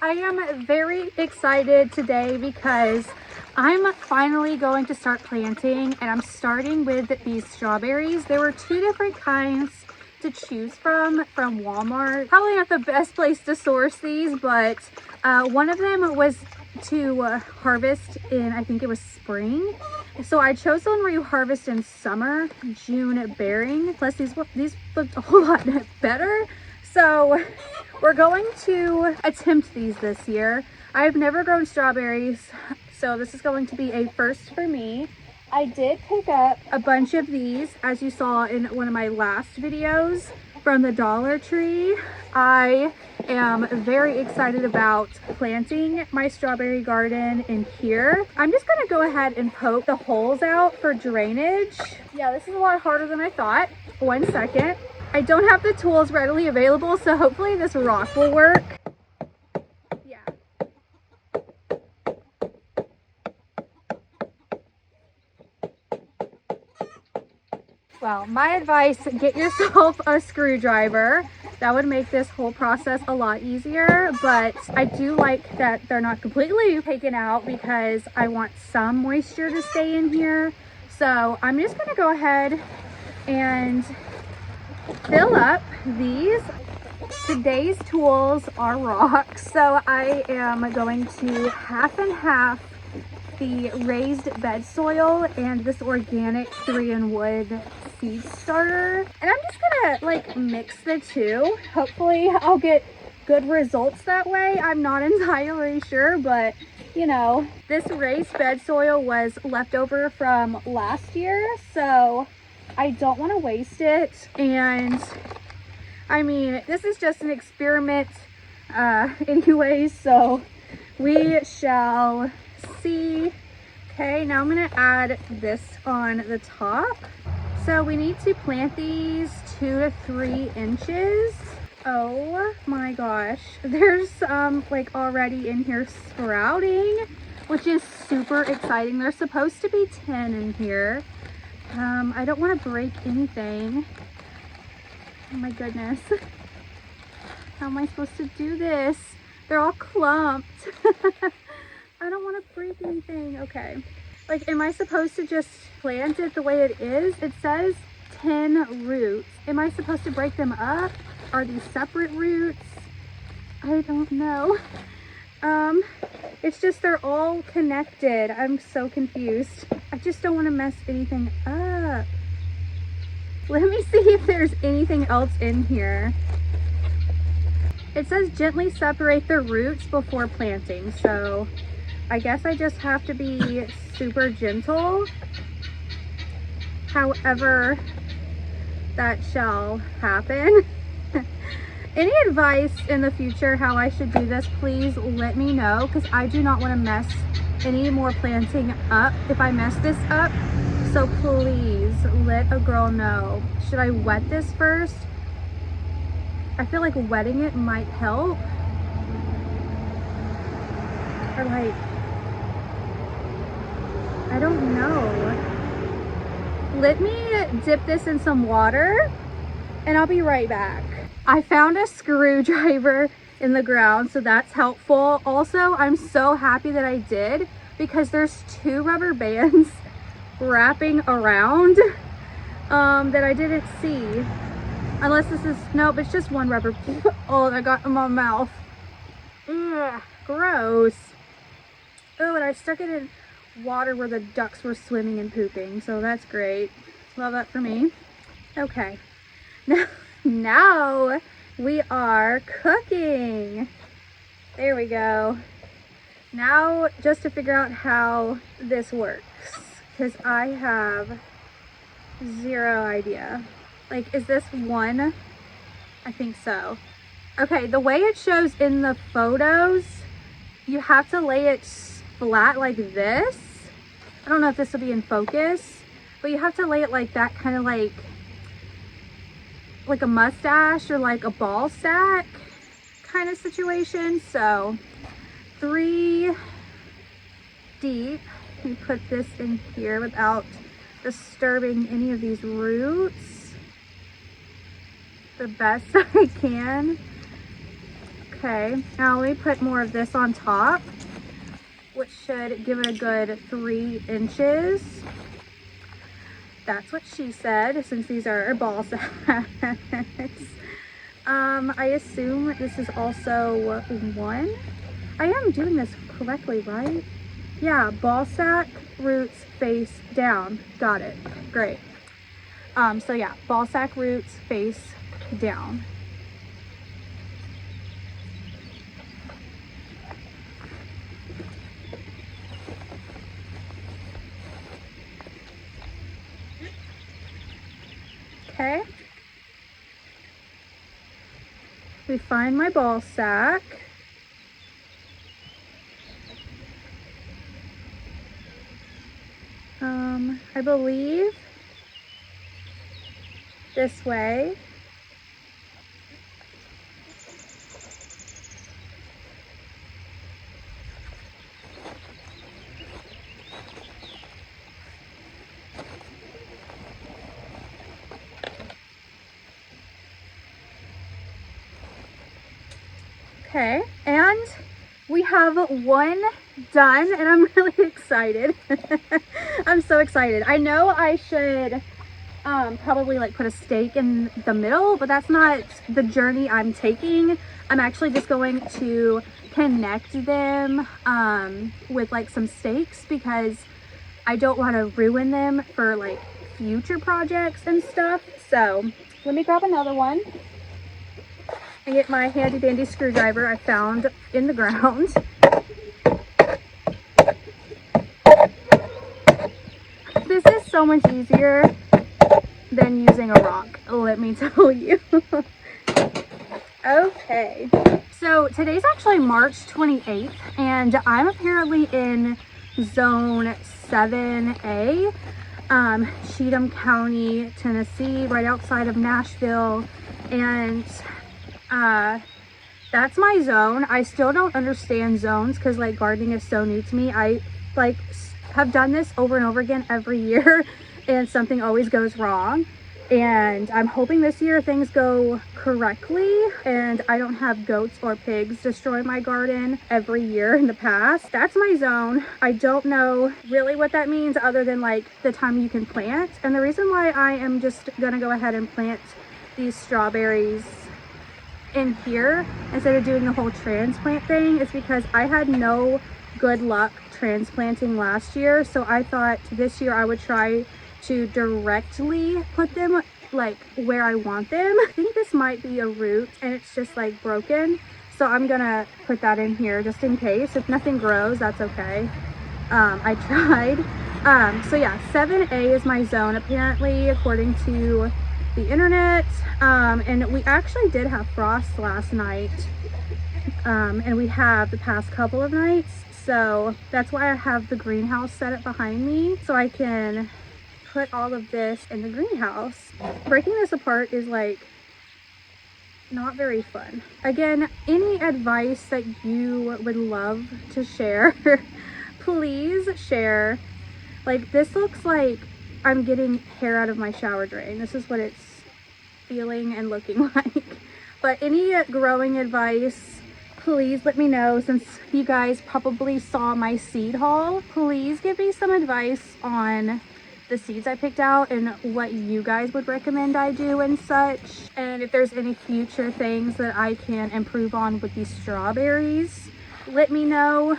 I am very excited today because I'm finally going to start planting, and I'm starting with these strawberries. There were two different kinds to choose from Walmart. Probably not the best place to source these, but one of them was to harvest in, I think it was spring. So I chose the one where you harvest in summer, June bearing. Plus these looked a whole lot better. So we're going to attempt these this year. I've never grown strawberries, so this is going to be a first for me. I did pick up a bunch of these, as you saw in one of my last videos, from the Dollar Tree. I am very excited about planting my strawberry garden in here. I'm just gonna go ahead and poke the holes out for drainage. Yeah, this is a lot harder than I thought. 1 second. I don't have the tools readily available, so hopefully this rock will work. Yeah. Well, my advice, get yourself a screwdriver. That would make this whole process a lot easier, but I do like that they're not completely taken out because I want some moisture to stay in here. So I'm just gonna go ahead and fill up these. Today's tools are rocks, so I am going to half and half the raised bed soil and this organic 3-in-1 seed starter, and I'm just gonna like mix the two. Hopefully I'll get good results that way. I'm not entirely sure, but you know, this raised bed soil was left over from last year, so I don't want to waste it. And I mean, this is just an experiment anyways, so we shall see. Okay, now I'm gonna add this on the top. So we need to plant these 2 to 3 inches. Oh my gosh, there's like already in here sprouting, which is super exciting. There's supposed to be 10 in here. I don't want to break anything. Oh my goodness. How am I supposed to do this? They're all clumped. I don't want to break anything. Okay. Like, am I supposed to just plant it the way it is? It says 10 roots. Am I supposed to break them up? Are these separate roots? I don't know. It's just they're all connected. I'm so confused. I just don't want to mess anything up. Let me see if there's anything else in here. It says gently separate the roots before planting, so I guess I just have to be super gentle. However that shall happen. Any advice in the future how I should do this, please let me know, because I do not want to mess any more planting up if I mess this up. So please let a girl know. Should I wet this first? I feel like wetting it might help. Or like, I don't know. Let me dip this in some water and I'll be right back. I found a screwdriver in the ground, so that's helpful. Also, I'm so happy that I did, because there's 2 rubber bands wrapping around that I didn't see. Unless this is, nope, it's just 1 rubber. Oh, I got in my mouth. Ugh, gross. Oh, and I stuck it in water where the ducks were swimming and pooping, so that's great. Love that for me. Okay, now we are cooking. There we go. Now just to figure out how this works, because I have 0 idea. Like, is this 1? I think so. Okay, the way it shows in the photos, you have to lay it flat like this. I don't know if this will be in focus, but you have to lay it like that, kind of like a mustache or like a ball sack kind of situation. So 3 deep. Let me put this in here without disturbing any of these roots the best I can. Okay, now let me put more of this on top, which should give it a good 3 inches. That's what she said, since these are ball sacks. I assume this is also 1. I am doing this correctly, right? Yeah, ball sack, roots, face down. Got it. Great. So yeah, ball sack, roots, face down. Okay. We find my ball sack. I believe this way. Okay, and we have 1 done, and I'm really excited. I'm so excited. I know I should probably like put a stake in the middle, but that's not the journey I'm taking. I'm actually just going to connect them with like some stakes, because I don't want to ruin them for like future projects and stuff. So let me grab another one and get my handy dandy screwdriver I found in the ground. This is so much easier than using a rock, let me tell you. Okay, so today's actually March 28th, and I'm apparently in zone 7A, Cheatham County, Tennessee, right outside of Nashville, and that's my zone. I still don't understand zones, because like gardening is so new to me. I like have done this over and over again every year, and something always goes wrong, and I'm hoping this year things go correctly and I don't have goats or pigs destroy my garden every year in the past. That's my zone. I don't know really what that means other than like the time you can plant, and the reason why I am just gonna go ahead and plant these strawberries in here instead of doing the whole transplant thing is because I had no good luck transplanting last year, so I thought this year I would try to directly put them like where I want them. I think this might be a root and it's just like broken, so I'm gonna put that in here just in case. If nothing grows, that's okay. I tried. So yeah, 7A is my zone apparently, according to the internet. And we actually did have frost last night, and we have the past couple of nights, so that's why I have the greenhouse set up behind me, so I can put all of this in the greenhouse. Breaking this apart is like not very fun. Again, any advice that you would love to share, please share. Like, this looks like I'm getting hair out of my shower drain. This is what it's feeling and looking like. But any growing advice, please let me know. Since you guys probably saw my seed haul, please give me some advice on the seeds I picked out and what you guys would recommend I do and such, and if there's any future things that I can improve on with these strawberries, let me know.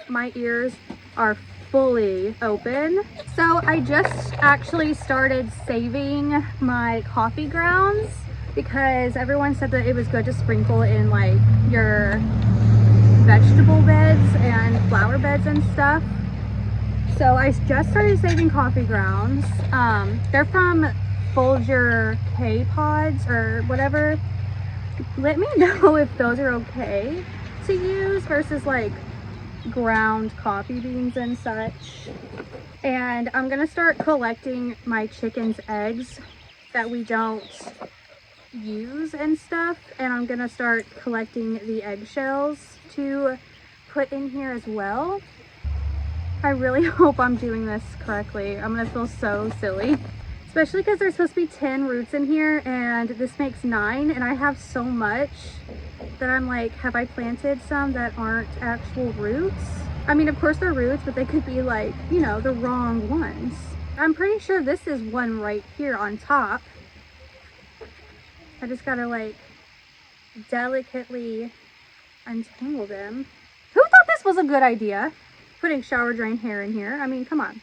My ears are fully open. So I just actually started saving my coffee grounds because everyone said that it was good to sprinkle in like your vegetable beds and flower beds and stuff. So I just started saving coffee grounds. They're from Folger K pods or whatever. Let me know if those are okay to use versus like ground coffee beans and such. And I'm gonna start collecting my chickens' eggs that we don't use and stuff, and I'm gonna start collecting the eggshells to put in here as well. I really hope I'm doing this correctly. I'm gonna feel so silly. It's especially because there's supposed to be 10 roots in here and this makes 9, and I have so much that I'm like, have I planted some that aren't actual roots? I mean, of course they're roots, but they could be like, you know, the wrong ones. I'm pretty sure this is one right here on top. I just gotta like delicately untangle them. Who thought this was a good idea? Putting shower drain hair in here. I mean, come on.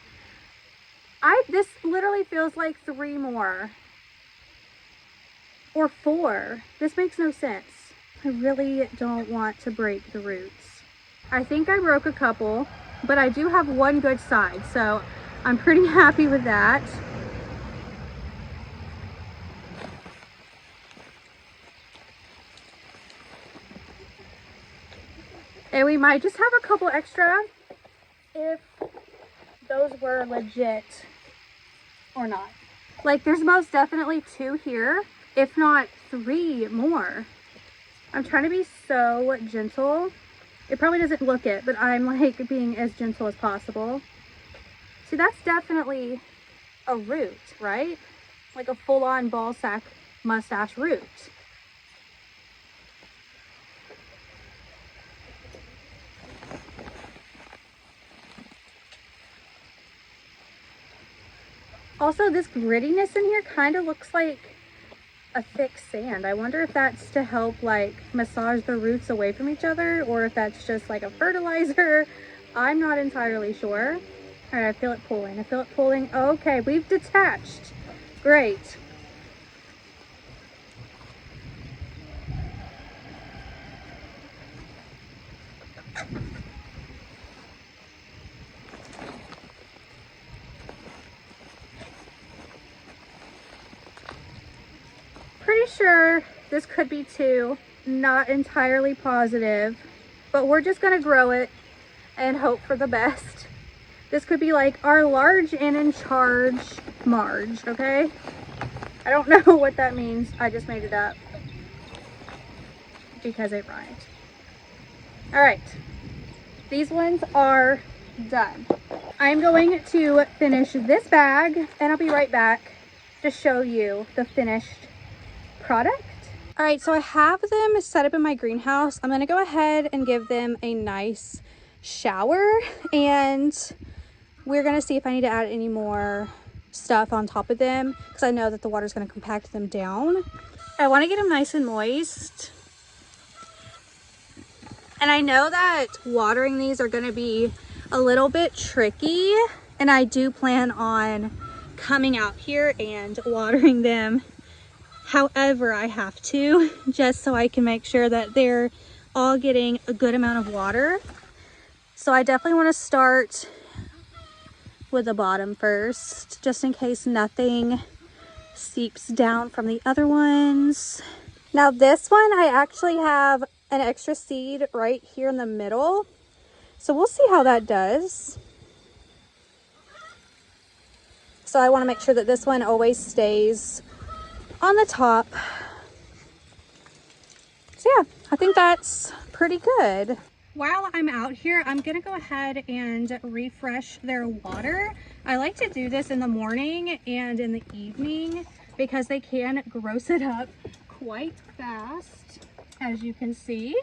This literally feels like 3 more. Or 4. This makes no sense. I really don't want to break the roots. I think I broke a couple, but I do have one good side, so I'm pretty happy with that. And we might just have a couple extra if those were legit or not. Like, there's most definitely 2 here, if not 3 more. I'm trying to be so gentle. It probably doesn't look it, but I'm like being as gentle as possible. See, that's definitely a root, right? Like a full-on ball sack mustache root. Also, this grittiness in here kind of looks like a thick sand. I wonder if that's to help like massage the roots away from each other, or if that's just like a fertilizer. I'm not entirely sure. All right, I feel it pulling. I feel it pulling. Okay, we've detached. Great. Pretty sure this could be 2, not entirely positive, but we're just gonna grow it and hope for the best. This could be like our large and in charge Marge, okay? I don't know what that means. I just made it up because it rhymed. All right, these ones are done. I'm going to finish this bag and I'll be right back to show you the finished product. All right, so I have them set up in my greenhouse. I'm gonna go ahead and give them a nice shower, and we're gonna see if I need to add any more stuff on top of them, because I know that the water is gonna compact them down. I want to get them nice and moist, and I know that watering these are gonna be a little bit tricky, and I do plan on coming out here and watering them however I have to, just so I can make sure that they're all getting a good amount of water. So I definitely want to start with the bottom first, just in case nothing seeps down from the other ones. Now this one, I actually have an extra seed right here in the middle, so we'll see how that does. So I want to make sure that this one always stays on the top. So yeah, I think that's pretty good. While I'm out here, I'm gonna go ahead and refresh their water. I like to do this in the morning and in the evening because they can gross it up quite fast, as you can see.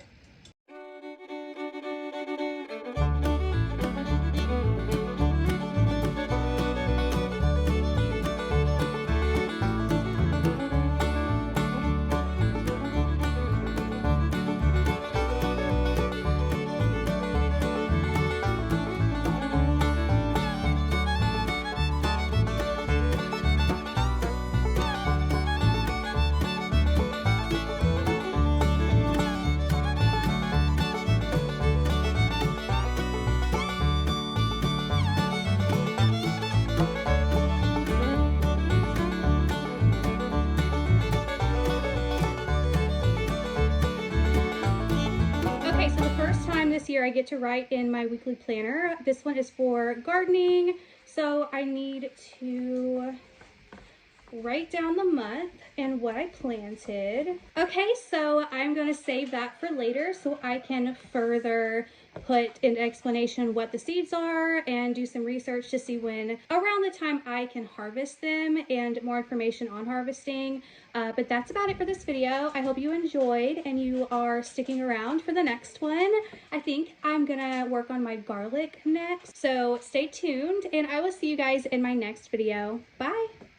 This year I get to write in my weekly planner. This one is for gardening, so I need to write down the month and what I planted. Okay, so I'm gonna save that for later so I can further put an explanation what the seeds are and do some research to see when around the time I can harvest them and more information on harvesting. But that's about it for this video. I hope you enjoyed and you are sticking around for the next one. I think I'm gonna work on my garlic next, so stay tuned and I will see you guys in my next video. Bye.